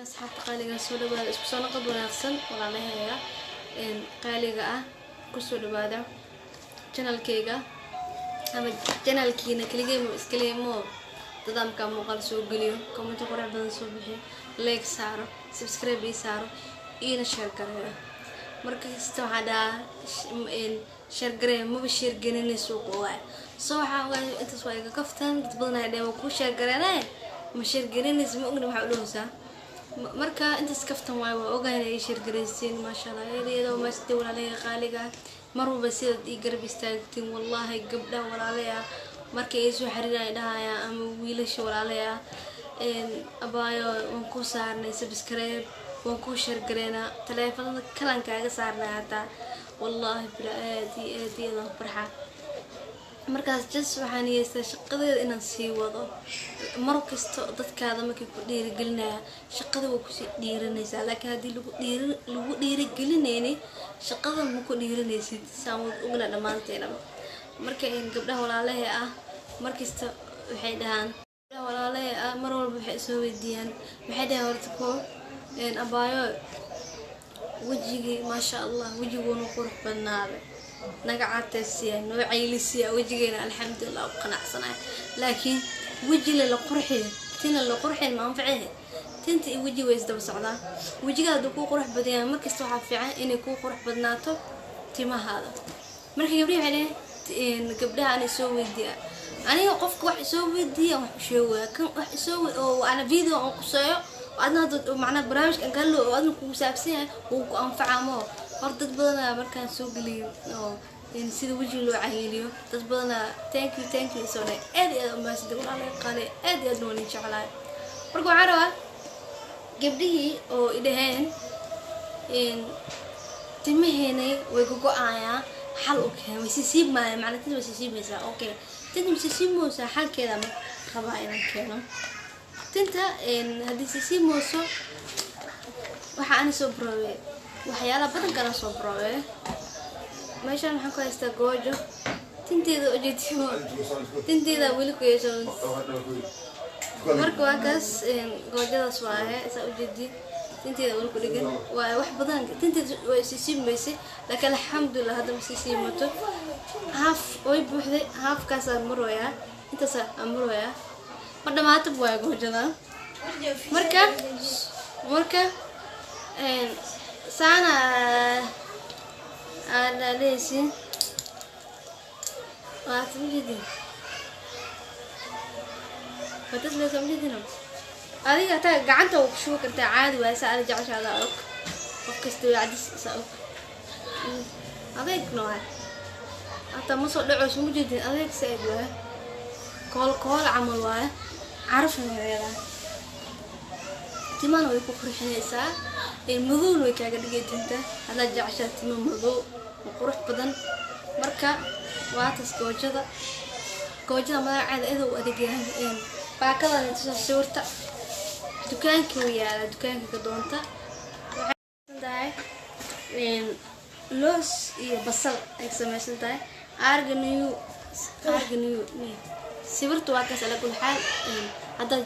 asxaabta qaaliga soo dhawaada isku soo noqod wanaagsan walaalaheeya qaaliga ah ku soo dhawaada channelkayga ama channelkiina kaligeemo dadamka muuqaal soo geliyo comment qurax badan soo bixiyo like saaro subscribe saaro ina share gareeyo markasta waxa share gareeyo ma share galinayso qowa soo waxa intaas waa iga kaftan dad badan ay dheeyo ku share gareeyo ma share galinayso ma ogna waxa u dhowsaa marka intaas kaftan waa ogaanay share gareysiin ma sha Allah iyadoo ma sidii walaalay qaaliga marwaba sida ii garab istaagtiin wallahi gabdha walaalaya markay ay soo xiriiraan dhahaya ama wiilasha walaalaya abaayo waan ku saarnay subscribe waan ku share gareena taleefanada kalan kaaga saarnay hata wallahi bila aadi farxa markaas just waxaan yeestaa shaqadeeda inaan sii wado markasta dadkaada markay ku dhiirigelinaya shaqada waa ku sii dhiiranaysaa laakiin hadii lagu dhiirigelinayni shaqada ma ku dhiiranaysid saamud ogna dhamaanteena marka in gabdhaha walaalaha ah markasta waxay dhahaan gabdhaha walaalaha ah mar walba waxay soo weydiiyaan waxay dhahaan horta ko abaayo wajigi ma sha Allah wajigoona qurux badnaaday nagacaataysiya noocaylisiya wajigeena alxamdulillah qanacsanahay laakiin wajiga la qurxiyo tina la qurxiyo ma anfacahay tinta iyo wajiga way isdaba socdaan wajiga haduu ku qurux badiyaan markasta waxa fiican inay ku qurux badnaato timahaada marka gabdhaha aan soo weydiiya aniga qofka wax soo weydiiya wax sheegaya kan wax soo oo ana video aan ku soo adna macna barnaamijkan kale oo adna ku saabsan yahay oo ku anfacaamo hor dad badan markaan soo galiyo oo sida wajiga loo caayiliyo dad badan thank you soo dhay aad ma sida walaalay qaali aad noo jeclaay marka waxaan rabaa gabdhihii oo idaheen timaheenay way ku go'ayaan xal u keen way siib maay macnaheedu way siibaysa okay tinta siibaysa xalkeeda ma qaba inaan keeno tinta hadii siibayso waxa aan soo broobay waxyaala badan kala soo broobay meeshaan waxaan ku haystaa goojo tinteeda ujeedimo tinteeda wili ku yeesho marka waakaas goojadaas waaye isa ujeedi tinteeda wili ku dhigan waa wax badan tinteeda way siibaysa laakiin alxamdulillah hadda ma siimato haaf way buuxday haafkaas aan marooya intaas aan marooya ma dhamaato waa goojada marka sana ada lesin waatmijidi watas la samjidina adiga ta gacanta u shuo kartaa caadi waa saar jacashada og qofkasta yaadis saog adeeg nooy ata ma soo dhaco soo mujidin adeeg saad waa kool amal waa arfan weeyada timaan way ku qurxinaysaa madow way kaaga dhigaytinta hada jacashaa timo madow oo qurux badan marka waa tas goojada magaceeda aad u adeegyahay baakadan inta sawirta dukaanka yaala dukaanka ka doonta waxay tahay loos iyo basal ay samaysan tahay arganiyo sawirtu waa kaas ala kul xaal hada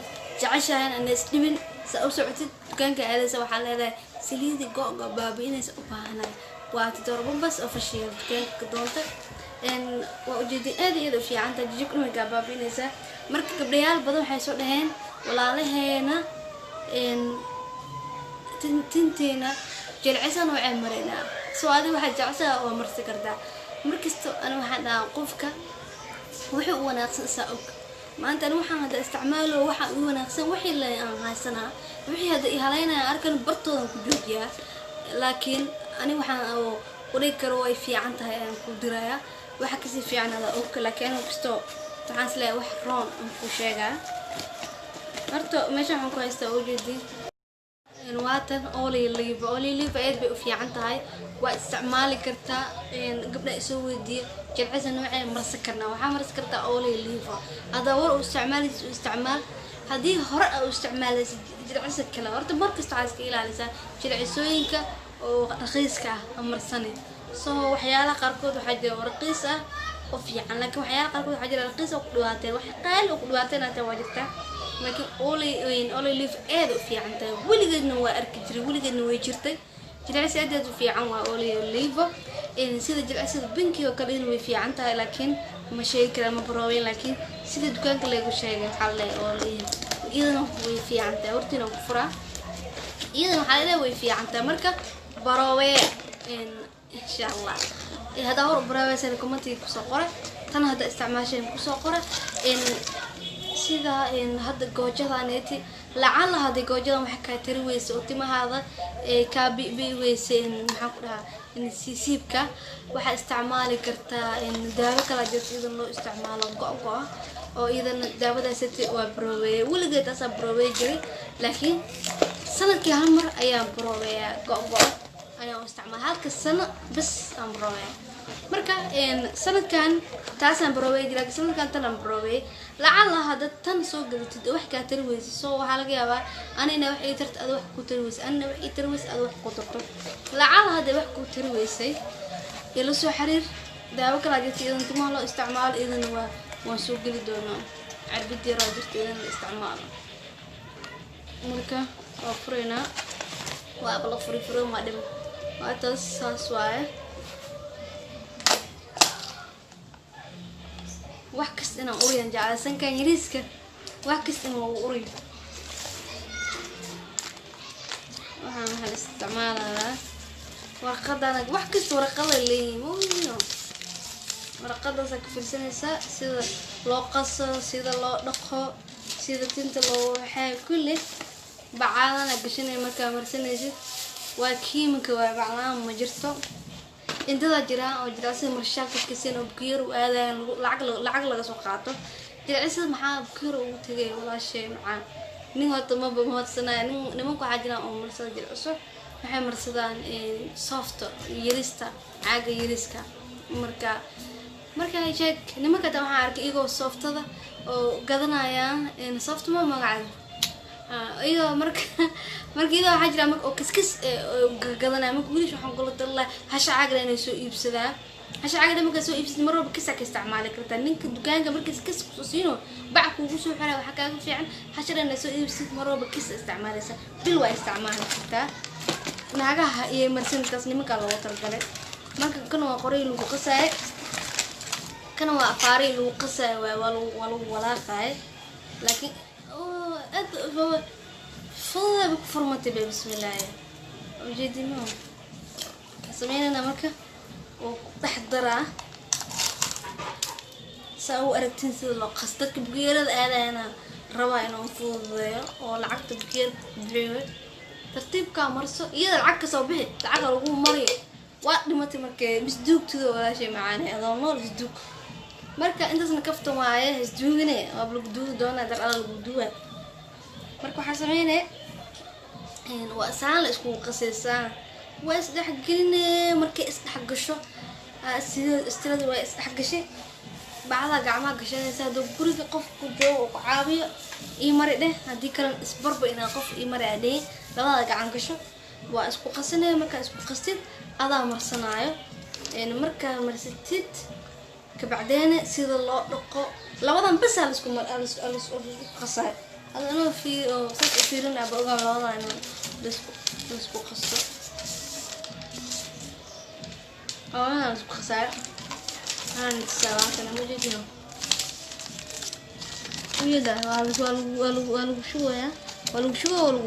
jacashaa aan isdhibin soo socotid dukaanka aadaysa waxa leedahay saliidi googa baabiinaysa u baahanay waa todorbanbas official dukaanka doonta waa ujeedi aad iyo fiican ta jijib inay baabiinaysa marka gabdhayaal badan waxay soo dhaheen walaalaheena tinteena jilcisan oo ay marayna soo aad waxa jacaysa oo marsi kartaa markisto ana waxa dhaa qofka wuxuu wanaagsan saa maanta waxaan hada isticmaalo waxa uu wanaagsan wixii la aan haysanaa wixii hada ihaleynaa arkan bartoodan ku joojiya laakiin ani waxaan qori karo way fiican tahay aan ku diraya waxa kasi fiicnada oo laakiin kasto waxaan isleeyahay wax roon aan ku sheegaa horta meesha waxaan ku haystaa oo jeedi waatan olive aad bay u fiican tahay waa isticmaali kartaa gabdha soo weydiiyo jilcisa noocay marsi karnaa waxa marsi kartaa olive hada war u isticmaal hadii hore u isticmaalaysid jilcisa kale horta markasta aad iska ilaalisaa jilcisooyinka oo raqiiska ah marsani soo waxyaalaha qaarkood waxa jira raqiis ah oo fiican laakiin waxyaalaha qaarkood waxa jira raqiis oo ku dhawaateen wax qaal oo ku dhawaateen waa jirta laakiin oli leaf aad u fiican tahay weligeedna waa arki jiray weligeedna way jirtay jilicsi aad u fiican waa oli leaf sida jilicsida binki oo kale way fiican tahay laakiin ma sheegi kara ma baroobay laakiin sida dukaanka lagu sheegay xalay oo iyadana way fiican tahay hortina ku furaa iyadana waxa leeyahay way fiican tahay marka baroobay insha Allah hada hor baroobay sida commentiga ku soo qora tan hada isticmaasheen ku soo qora sida hada goojadaaneti lacala hada goojadan waxa ka tiri weyso oo timahaada ka bi weyseen maxaa ku dhahaa siibka waxa isticmaali kartaa daawo kala jirta loo isticmaalo go'go oo idana daawadaas waa baroobay weligeed asaa baroobay jiray laakiin sanadkii hal mar ayaan baroobay go'go ayaan isticmaal halka sano bas aan baroobay marka sanadkan taasaan baroobay jiray sanadkan tan aan baroobay lacala hada tan soo gadatid wax ka tiri weyso soo waxa laga yaabaa anina wax ay tarta ad wax ku tiri weyso anina wax ay tiri weyso ad wax ku tarto lacala hada wax ku tiri weysay ila soo xiriir daawo kala jirta idan timaha loo isticmaalo idan waan soo gali doonaa arbidi raajirta idan la isticmaalo marka waa furayna waa bala furo ma dhib waa taas saas waaye wax kasta inaan uriyan jeclaysan kan yariiska wax kasta inaan uriyo waxaan isticmaalayaa warqadana wax kasta warqada leeyahay warqadaas ka fiirsanaysa sida loo qaso sida loo dhaqo sida tinta loo waxay kulli bacadana gashanay markaa marsanaysid waa kiimika waa baclaan ma jirto inta jiraan oo jiraasay marshaaka kaseen oo bukiir u aadaan lacag laga soo qaato jiraasay maxaa bukiir ugu tagay walaashay macaan nin hada ma bamadsanaa nimanku waxa jiraan oo marsada jircusho waxay marsadaan soft yirista caaga yiriska marka ay jeed nimanka taa waxa arkay iyago softada oo gadanaya soft ma magacaada iyo markii waxa jira marka oo kiskis gadanaya marka wiilish waxaan kula talaa hasha caaga inay soo iibsadaan hasha caaga marka soo iibsid marba kisa ka isticmaali kartaa ninka dukaanka marka kis ku siino bac kuugu soo xiraa waxa kaaga fiican hasha inay soo iibsid marba kis isticmaalaysa bil waa isticmaali kartaa naagaha iyo marsintaas nimanka loo targalay marka kan waa qoray lagu qasay kana waa afaari lagu qasay waa lagu walaaqay laakiin فضل بفرمتي بسم الله وجدي ما سمينا مركه وتحضرها سو أركتين سيد لو قصدك بقيرة أنا ربا إنه فضل ولا عقد بقير بعيد ترتيب كامرسو يدا العكس أو به العقل هو مري وقت ما تمركه مش دوق تدو ولا شيء معانا هذا النور يسدوق مركه أنت سنكفتو معايا يسدوقني قبل قدوه دونا در على القدوه marka waxa sameeyay waa saan la isku qasaysaa waa isdhex gelinay markay isdhex gasho sida istirada waa isdhex gashay bacda gacmaha gashanaysa dad guriga qof ku joogo oo caabiyo ii mari dheh hadii kale isbarba ina qof ii mari aday labada gacan gasho waa isku qasanay marka isku qastid adaa marsanaayo marka marsatid ka bacdeena sida loo dhaqo labadan bas la isku qasay أنا في صوت أثيرنا بقول والله أنا بس بقصة أنا بس بخسر أنا نتسوى أنا موجودين ويدا والو شوية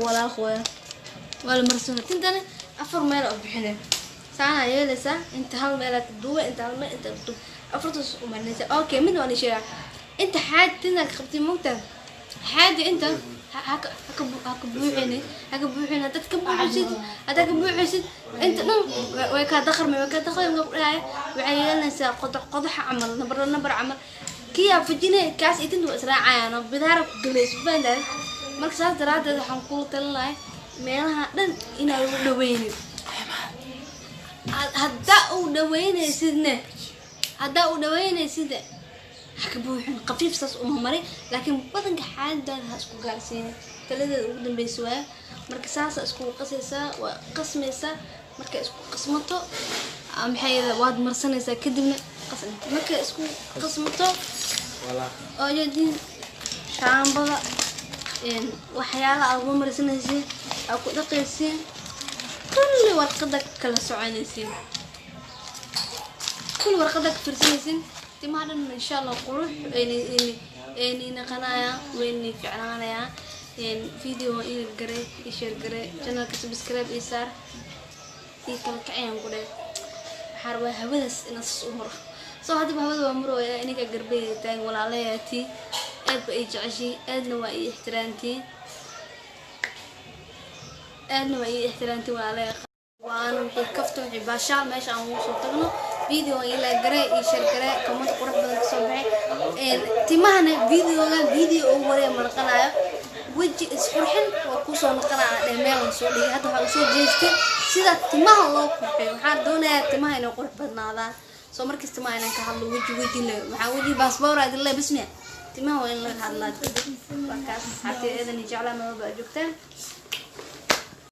ولا أخويا ولا مرسومة تندنا أفر ميلا بحنا ساعة يلسا أنت هل ميلا تدوه أنت هل ميلا تدوه أفرطس ومرنسا أوكي من وأنا شيء أنت حاد تنك خبتي موتا حادي أنت هكبوحيني هذا كبوحيد هذا كبوحيد أنت نم ويكادخر ما ويكادخر ما وعيالنا سا قضح عمل نبر عمل كيا فجينا كاس إنتوا أسرع عيانا بذارك جلس بنا مركز دراسة حنقول تلاي مالها لن إنا دويني هدا ودويني سيدنا هدا ودويني سيدنا حكبوحين قفيف ساس مري لكن بدن حاده اسكو غارسين تلada ugu dambeysay waa marka saas isku qasaysa waa qasmaysa marka isku qasmato maxayda waad marsanaysa kadibna qasna marka isku qasmato wala oo yadin shaambada waxyaala aad ugu marsanaysiin aad ku dhaqaysiin kulli warqada kala soconaysiin كل ورقة كفرسين تمارن إن شاء الله قروح إني نقنايا وإني فعلانايا إن فيديو إني قري يشير قري channel كسبسكرايب إيسار يكمل كعين قري حربة هودس نص عمره هذا بهود عمره يا إني كقربي تاني ولا علياتي أد بيجعشي أد نوعي احترامتي ولا عليا وأنا كفتو عباشا ماشي عم وصلتنا فيديو إلى قراء يشير قراء كمان قرب بدك صباحي تماهنا فيديو أولي مرقنا وجه إسفرحن وقصة مرقنا دميل نصولي هذا هو شيء جيستي سيدا تماه الله قرحي وحار دونا تماهنا قرب بدنا هذا سو مركز تماهنا كهالو وجه له مع وجه باسبور هذا الله بسمع تماه وين له هذا وكاس حتى إذا نجعله ما بقى جبته